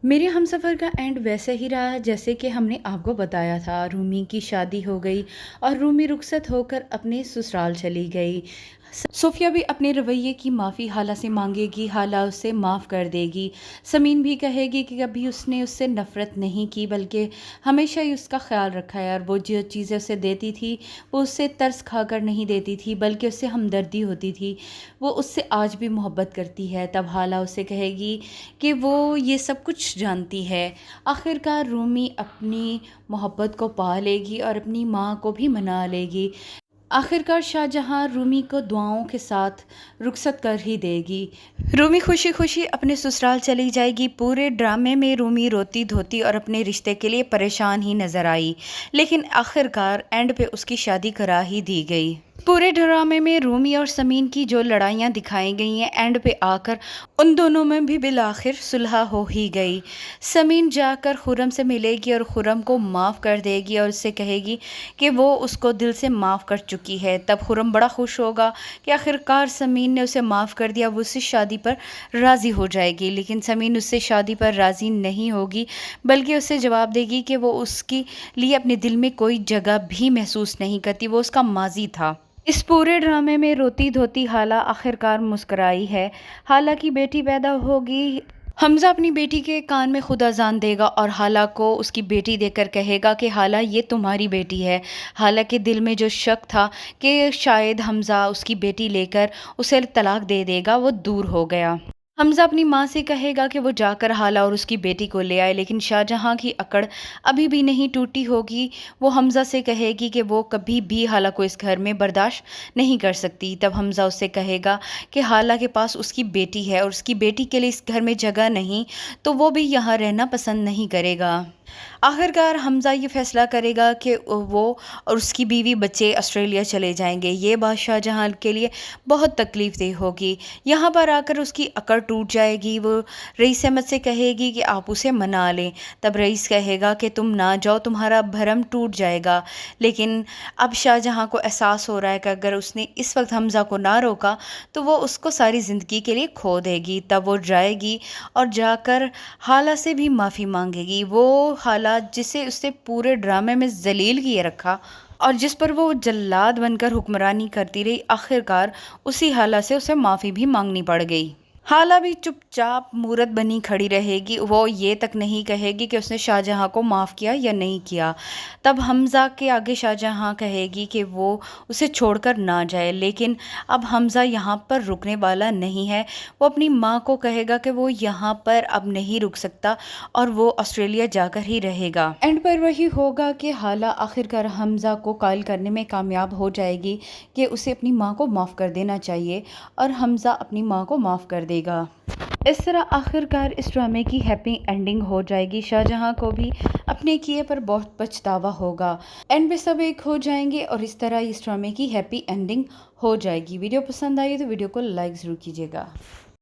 मेरे हमसफ़र का एंड वैसा ही रहा जैसे कि हमने आपको बताया था। रूमी की शादी हो गई और रूमी रुखसत होकर अपने ससुराल चली गई। सोफ़िया भी अपने रवैये की माफ़ी हाला से मांगेगी, हाला उसे माफ़ कर देगी। समीन भी कहेगी कि कभी उसने उससे नफ़रत नहीं की बल्कि हमेशा ही उसका ख्याल रखा है, और वो जो चीज़ें उसे देती थी वो उससे तरस खाकर नहीं देती थी बल्कि उससे हमदर्दी होती थी। वो उससे आज भी मोहब्बत करती है। तब हाला उसे कहेगी कि वो ये सब कुछ जानती है। आखिरकार रूमी अपनी मोहब्बत को पा लेगी और अपनी माँ को भी मना लेगी। आखिरकार शाहजहां रूमी को दुआओं के साथ रुखसत कर ही देगी। रूमी खुशी खुशी अपने ससुराल चली जाएगी। पूरे ड्रामे में रूमी रोती धोती और अपने रिश्ते के लिए परेशान ही नजर आई, लेकिन आखिरकार एंड पे उसकी शादी करा ही दी गई। पूरे ड्रामे में रूमी और समीन की जो लड़ाइयाँ दिखाई गई हैं, एंड पे आकर उन दोनों में भी बिलाखिर सुलह हो ही गई। समीन जाकर खुर्रम से मिलेगी और खुर्रम को माफ़ कर देगी और उससे कहेगी कि वो उसको दिल से माफ़ कर चुकी है। तब खुर्रम बड़ा खुश होगा कि आखिरकार समीन ने उसे माफ़ कर दिया, वो उससे शादी पर राज़ी हो जाएगी। लेकिन समीन उससे शादी पर राज़ी नहीं होगी, बल्कि उसे जवाब देगी कि वो उसके लिए अपने दिल में कोई जगह भी महसूस नहीं करती, वो उसका माजी था। इस पूरे ड्रामे में रोती धोती हाला आखिरकार मुस्कुराई है। हाला की बेटी पैदा होगी। हमज़ा अपनी बेटी के कान में खुद अजान देगा और हाला को उसकी बेटी देकर कहेगा कि हाला ये तुम्हारी बेटी है। हाला के दिल में जो शक था कि शायद हमज़ा उसकी बेटी लेकर उसे तलाक दे देगा, वो दूर हो गया। हमज़ा अपनी माँ से कहेगा कि वो जाकर हाला और उसकी बेटी को ले आए, लेकिन शाहजहां की अकड़ अभी भी नहीं टूटी होगी। वो हमज़ा से कहेगी कि वो कभी भी हाला को इस घर में बर्दाश्त नहीं कर सकती। तब हमज़ा उससे कहेगा कि हाला के पास उसकी बेटी है और उसकी बेटी के लिए इस घर में जगह नहीं, तो वो भी यहाँ रहना पसंद नहीं करेगा। आखिरकार हमज़ा ये फ़ैसला करेगा कि वो और उसकी बीवी बच्चे ऑस्ट्रेलिया चले जाएंगे। ये बात शाहजहां के लिए बहुत तकलीफ़ देह होगी। यहाँ पर आकर उसकी अकड़ टूट जाएगी। वो रईस अहमद से कहेगी कि आप उसे मना लें। तब रईस कहेगा कि तुम ना जाओ, तुम्हारा भरम टूट जाएगा। लेकिन अब शाहजहां को एहसास हो रहा है कि अगर उसने इस वक्त हमज़ा को ना रोका तो वो उसको सारी ज़िंदगी के लिए खो देगी। तब वो जाएगी और जाकर हाला से भी माफ़ी मांगेगी। वो हाला जिसे उसने पूरे ड्रामे में जलील किए रखा और जिस पर वो जल्लाद बनकर हुक्मरानी करती रही, आखिरकार उसी हाला से उसे माफ़ी भी मांगनी पड़ गई। हाला भी चुपचाप मूरत बनी खड़ी रहेगी। वो ये तक नहीं कहेगी कि उसने शाहजहां को माफ़ किया या नहीं किया। तब हमज़ा के आगे शाहजहां कहेगी कि वो उसे छोड़कर ना जाए, लेकिन अब हमज़ा यहाँ पर रुकने वाला नहीं है। वो अपनी माँ को कहेगा कि वो यहाँ पर अब नहीं रुक सकता और वो ऑस्ट्रेलिया जाकर ही रहेगा। एंड पर वही होगा कि हाला आखिरकार हमज़ा को कायल करने में कामयाब हो जाएगी कि उसे अपनी माँ को माफ़ कर देना चाहिए, और हमज़ा अपनी माँ को माफ़ कर देगा। इस तरह आखिरकार इस ड्रामे की हैप्पी एंडिंग हो जाएगी। शाहजहां को भी अपने किए पर बहुत पछतावा होगा। एंड में सब एक हो जाएंगे और इस तरह इस ड्रामे की हैप्पी एंडिंग हो जाएगी। वीडियो पसंद आई तो वीडियो को लाइक ज़रूर कीजिएगा।